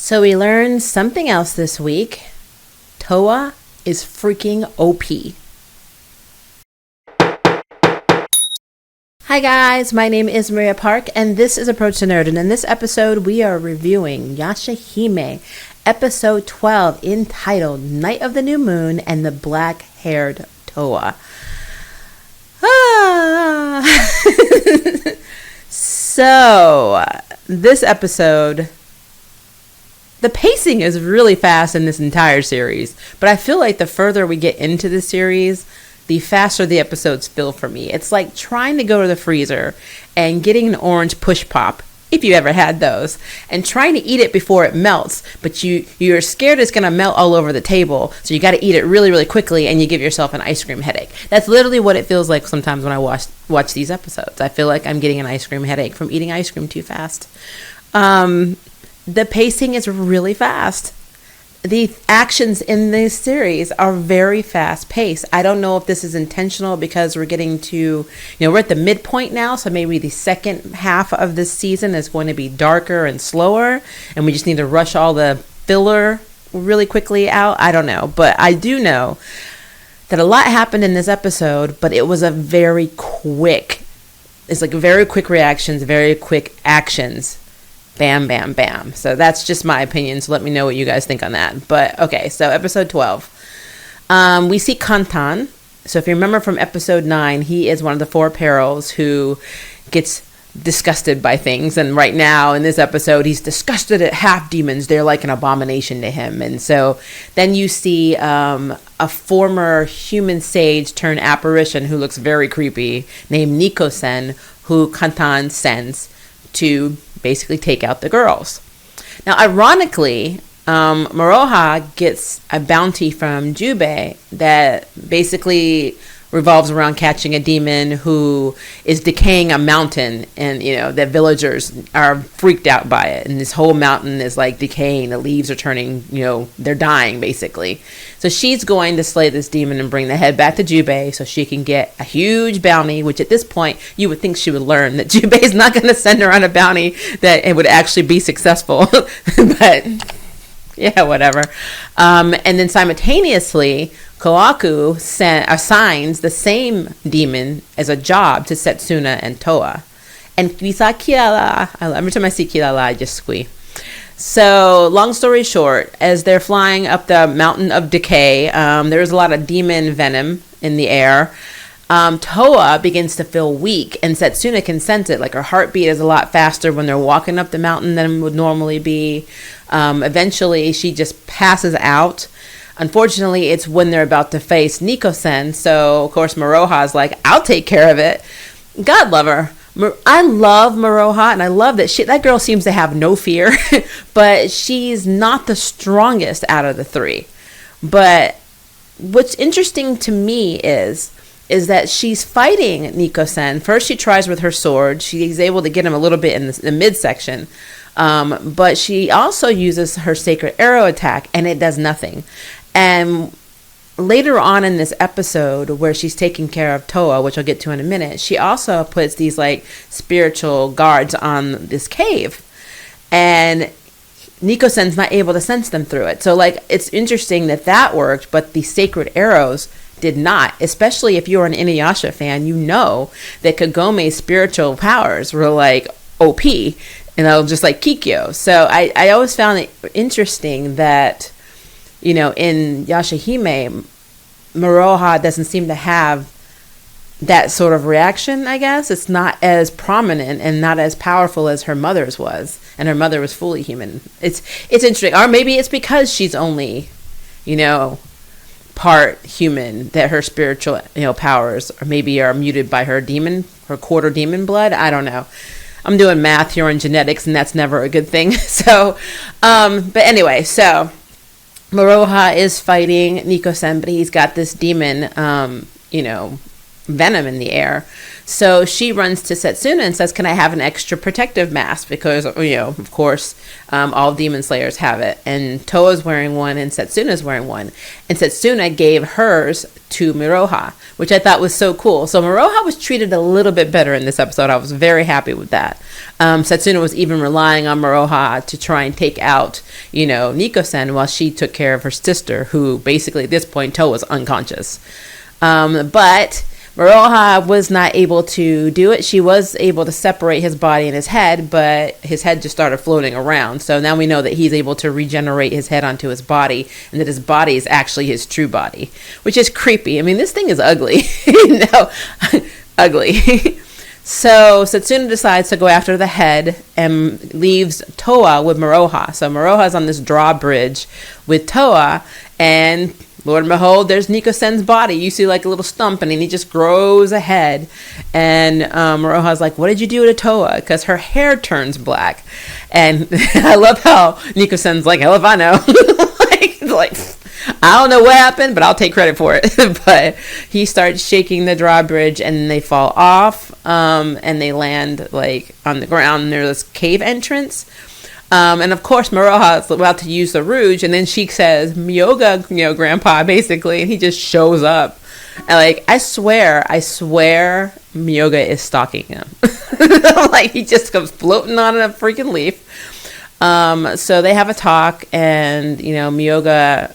So we learned something else this week. Towa is freaking OP. Hi guys, my name is Maria Park and this is Approach to Nerd, and in this episode we are reviewing Yashahime, episode 12, entitled Night of the New Moon and the Black-Haired Towa. So, this episode, the pacing is really fast in this entire series, but I feel like the further we get into the series, the faster the episodes feel for me. It's like trying to go to the freezer and getting an orange push pop, if you ever had those, and trying to eat it before it melts, but you're scared it's going to melt all over the table, so you got to eat it really, really quickly, and you give yourself an ice cream headache. That's literally what it feels like sometimes when I watch these episodes. I feel like I'm getting an ice cream headache from eating ice cream too fast. The pacing is really fast. The actions in this series are very fast paced. I don't know if this is intentional because we're getting to, we're at the midpoint now. So maybe the second half of this season is going to be darker and slower. And we just need to rush all the filler really quickly out. I don't know. But I do know that a lot happened in this episode, but it was a very quick, it's like very quick reactions, very quick actions. Bam, bam, bam. So that's just my opinion. So let me know what you guys think on that. But okay, so episode 12. We see Kantan. So if you remember from episode 9, he is one of the four perils who gets disgusted by things. And right now in this episode, he's disgusted at half demons. They're like an abomination to him. And so then you see a former human sage turned apparition who looks very creepy named Niko-sen, who Kantan sends to basically take out the girls. Now, ironically, Moroha gets a bounty from Jubei that basically revolves around catching a demon who is decaying a mountain, and that villagers are freaked out by it, and this whole mountain is like decaying. The leaves are turning, they're dying basically. So she's going to slay this demon and bring the head back to Jubei so she can get a huge bounty, which at this point you would think she would learn that Jubei is not going to send her on a bounty that it would actually be successful. But yeah, whatever. And then simultaneously, Koaku assigns the same demon as a job to Setsuna and Towa. And we saw Kirara. Every time I see Kirara, I just squee. So, long story short, as they're flying up the mountain of decay, there's a lot of demon venom in the air. Towa begins to feel weak, and Setsuna can sense it. Like her heartbeat is a lot faster when they're walking up the mountain than it would normally be. Eventually, she just passes out. Unfortunately, it's when they're about to face Niko-sen. So, of course, Moroha's like, I'll take care of it. God love her. I love Moroha, and I love that girl seems to have no fear, but she's not the strongest out of the three. But what's interesting to me is that she's fighting Niko-sen. First, she tries with her sword. She's able to get him a little bit in the midsection. But she also uses her sacred arrow attack, and it does nothing. And later on in this episode, where she's taking care of Towa, which I'll get to in a minute, she also puts these like spiritual guards on this cave. And Niko-sen's not able to sense them through it. So like, it's interesting that worked, but the sacred arrows did not. Especially if you're an Inuyasha fan, you know that Kagome's spiritual powers were like OP, just like Kikyo. So I always found it interesting that, in Yashahime, Moroha doesn't seem to have that sort of reaction, I guess. It's not as prominent and not as powerful as her mother's was. And her mother was fully human. It's interesting. Or maybe it's because she's only, part human, that her spiritual, powers or maybe are muted by her quarter demon blood. I don't know. I'm doing math here on genetics, and that's never a good thing. So, but anyway, so Moroha is fighting Niko-sen, but he's got this demon, venom in the air. So she runs to Setsuna and says, can I have an extra protective mask? Because, of course, all demon slayers have it. And Towa's wearing one and Setsuna's wearing one. And Setsuna gave hers to Miroha, which I thought was so cool. So Miroha was treated a little bit better in this episode. I was very happy with that. Setsuna was even relying on Miroha to try and take out, Nico-sen while she took care of her sister, who basically at this point, Towa was unconscious. But Miroha was not able to do it. She was able to separate his body and his head, but his head just started floating around. So now we know that he's able to regenerate his head onto his body, and that his body is actually his true body, which is creepy. I mean, this thing is ugly. Ugly. So Setsuna decides to go after the head and leaves Towa with Miroha. So Miroha's on this drawbridge with Towa, and Lord and behold, there's Nico-sen's body. You see like a little stump, and then he just grows a head. And Miroha's like, what did you do to Towa? Because her hair turns black. And I love how Nico-sen's like, hell if I know. like, I don't know what happened, but I'll take credit for it. But he starts shaking the drawbridge, and they fall off, and they land like on the ground near this cave entrance. And of course, Miroha is about to use the rouge, and then she says, Myoga, grandpa, basically, and he just shows up. And like, I swear, Myoga is stalking him. Like, he just comes floating on a freaking leaf. So they have a talk, and, Myoga,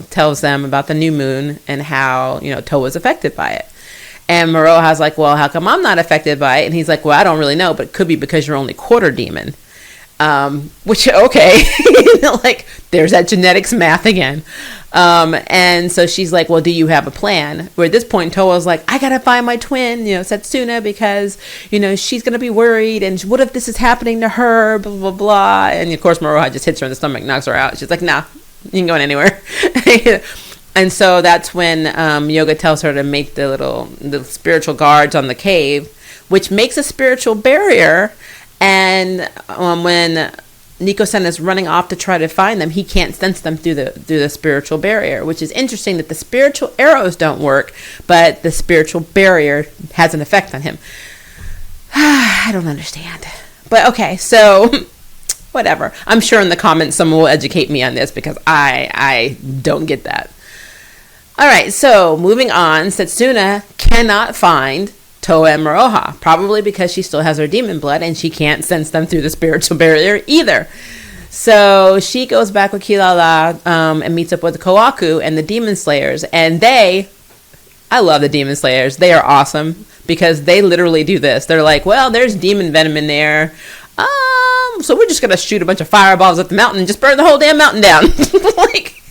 tells them about the new moon and how, Towa's affected by it. And Miroha's like, well, how come I'm not affected by it? And he's like, well, I don't really know, but it could be because you're only quarter demon. Which, okay, like, there's that genetics math again. And so she's like, well, do you have a plan? Where at this point, Towa's like, I gotta find my twin, Setsuna, because, she's gonna be worried, and what if this is happening to her, blah, blah, blah. And of course, Miroha just hits her in the stomach, knocks her out. She's like, nah, you ain't going anywhere. And so that's when Yoga tells her to make the spiritual guards on the cave, which makes a spiritual barrier. And when Nico-sen is running off to try to find them, he can't sense them through the spiritual barrier, which is interesting that the spiritual arrows don't work, but the spiritual barrier has an effect on him. I don't understand. But okay, so whatever. I'm sure in the comments someone will educate me on this, because I don't get that. All right, so moving on, Setsuna cannot find Towa and Miroha, probably because she still has her demon blood and she can't sense them through the spiritual barrier either. So she goes back with Kilala and meets up with the Kawaku and the demon slayers, and I love the demon slayers. They are awesome because they literally do this. They're like, well, there's demon venom in there, so we're just gonna shoot a bunch of fireballs at the mountain and just burn the whole damn mountain down. Like,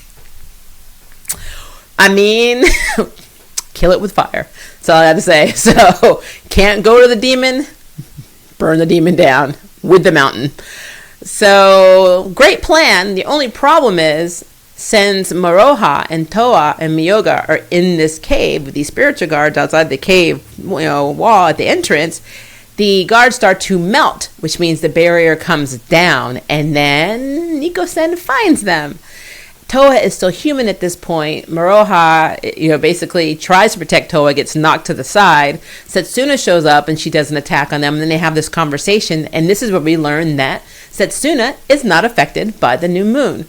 I mean, kill it with fire. That's all I have to say. So, can't go to the demon, burn the demon down with the mountain. So, great plan. The only problem is, since Miroha and Towa and Myoga are in this cave with these spiritual guards outside the cave, wall at the entrance, the guards start to melt, which means the barrier comes down, and then Nico-sen finds them. Towa is still human at this point. Miroha, basically tries to protect Towa, gets knocked to the side. Setsuna shows up and she does an attack on them, and then they have this conversation, and this is where we learn that Setsuna is not affected by the new moon.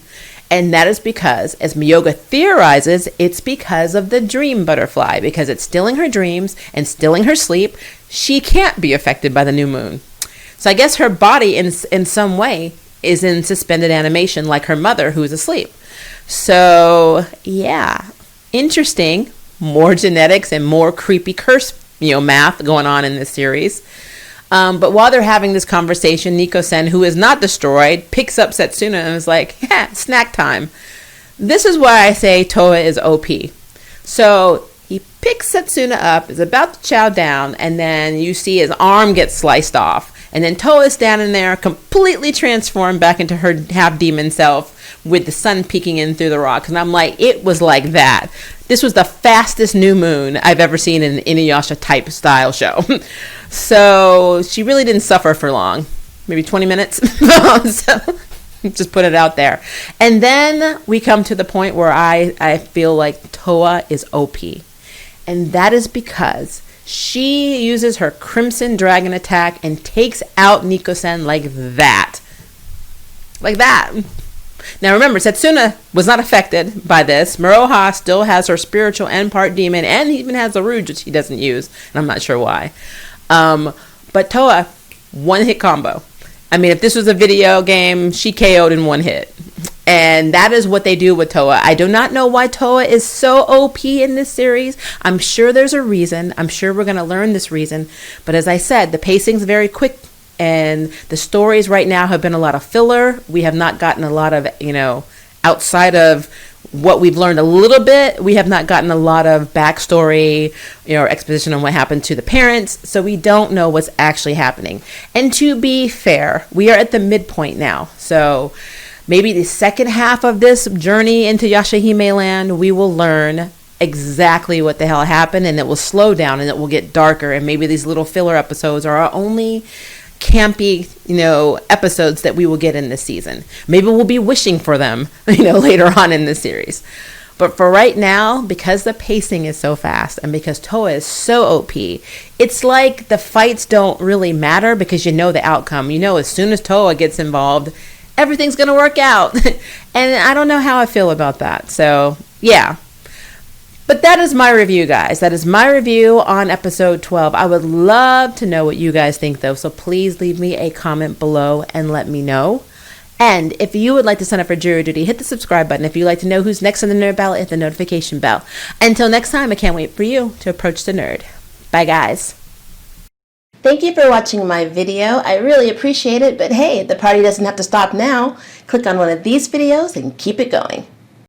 And that is because, as Myoga theorizes, it's because of the dream butterfly, because it's stilling her dreams and stilling her sleep. She can't be affected by the new moon. So I guess her body in some way is in suspended animation, like her mother who's asleep. So, yeah, interesting. More genetics and more creepy curse, math going on in this series. But while they're having this conversation, Nico-sen, who is not destroyed, picks up Setsuna and is like, yeah, snack time. This is why I say Towa is OP. So he picks Setsuna up, is about to chow down, and then you see his arm get sliced off. And then Towa is standing there, completely transformed back into her half-demon self, with the sun peeking in through the rocks. And I'm like, it was like that. This was the fastest new moon I've ever seen in an Inuyasha type style show. So she really didn't suffer for long. Maybe 20 minutes. So just put it out there. And then we come to the point where I feel like Towa is OP. And that is because she uses her Crimson Dragon attack and takes out Nico-sen like that. Like that. Now remember, Setsuna was not affected by this. Miroha still has her spiritual and part demon, and even has a rouge, which he doesn't use, and I'm not sure why. But Towa, one hit combo. I mean, if this was a video game, she KO'd in one hit. And that is what they do with Towa. I do not know why Towa is so OP in this series. I'm sure there's a reason. I'm sure we're going to learn this reason. But as I said, the pacing's very quick. And the stories right now have been a lot of filler. We have not gotten a lot of, outside of what we've learned a little bit, we have not gotten a lot of backstory, or exposition on what happened to the parents. So we don't know what's actually happening. And to be fair, we are at the midpoint now. So maybe the second half of this journey into Yashahime land, we will learn exactly what the hell happened, and it will slow down and it will get darker. And maybe these little filler episodes are our only campy, episodes that we will get in this season. Maybe we'll be wishing for them, later on in the series. But for right now, because the pacing is so fast and because Towa is so OP, it's like the fights don't really matter because you know the outcome. As soon as Towa gets involved, everything's going to work out. And I don't know how I feel about that. So, yeah. But that is my review, guys. That is my review on episode 12. I would love to know what you guys think, though. So please leave me a comment below and let me know. And if you would like to sign up for jury duty, hit the subscribe button. If you'd like to know who's next on the nerd ballot, hit the notification bell. Until next time, I can't wait for you to approach the nerd. Bye, guys. Thank you for watching my video. I really appreciate it. But hey, the party doesn't have to stop now. Click on one of these videos and keep it going.